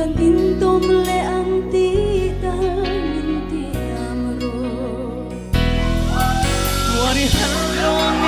kan intong le ang tital mintiamro Tuari halong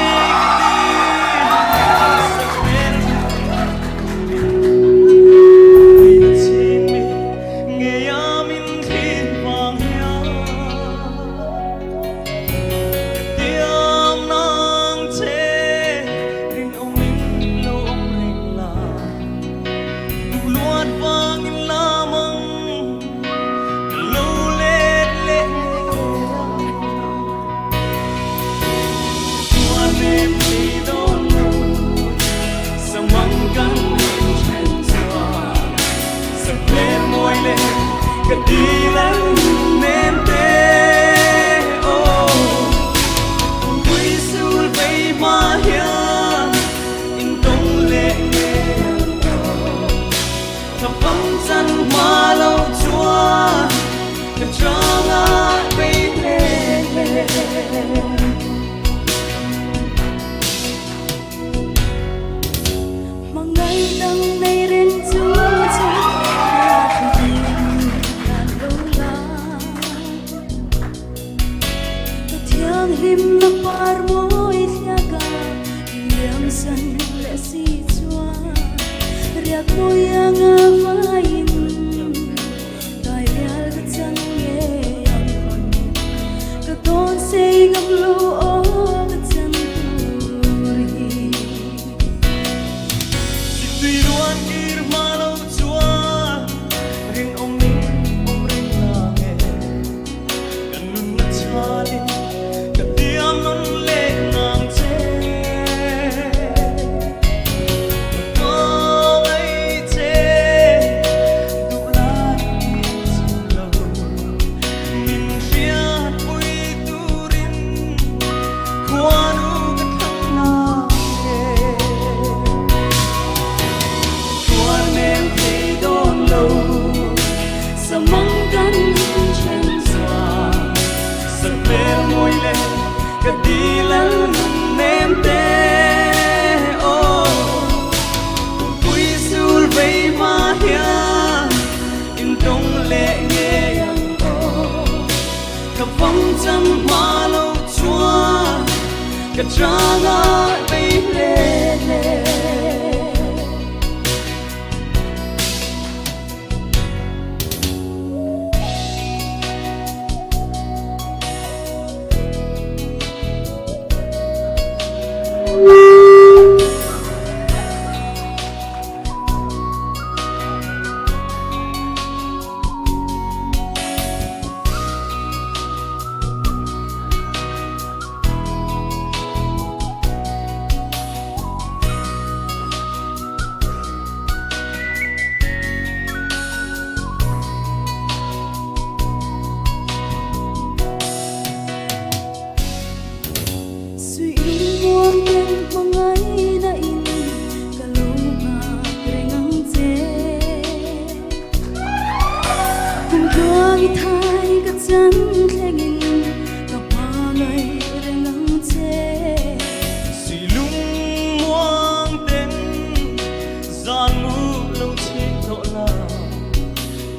Kadilan mente oh Quy sul bay mahia in tông lệ nghe thập phẩm dân hoa lâu chúa thập cho ngã bay lệ mà ngày nắng này đến chúa lim na par mo ityaga iyang san le si chua riak mo yang avain dai real ka chang ye yang ka ton se ngam lo o ka chan turi si tui ruan ir malo chua ring om ring la nge kan nun na chali Kadilan mente oh Quy sul bay mahia in tông lệ nghe yang oh Ka phong chân hoa lâu chúa Ka tra ngã bay lệ lệ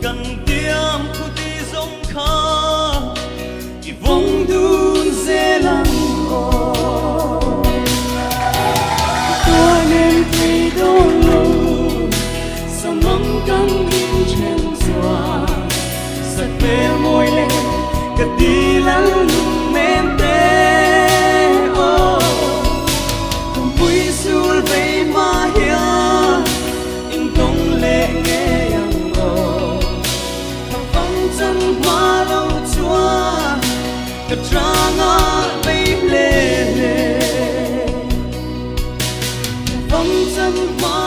Gần tiêm khu ti giống khá Thì vong đun dễ lắm tôi nên thấy đôi lâu sao mong căng in trên gió Sạch về môi lên Kadilan mente oh Quy sul bay mahia in tông lệ nghe yang oh Chân hoa lâu chúa Cả tra ngã bay lệ lệ Vòng chân hoa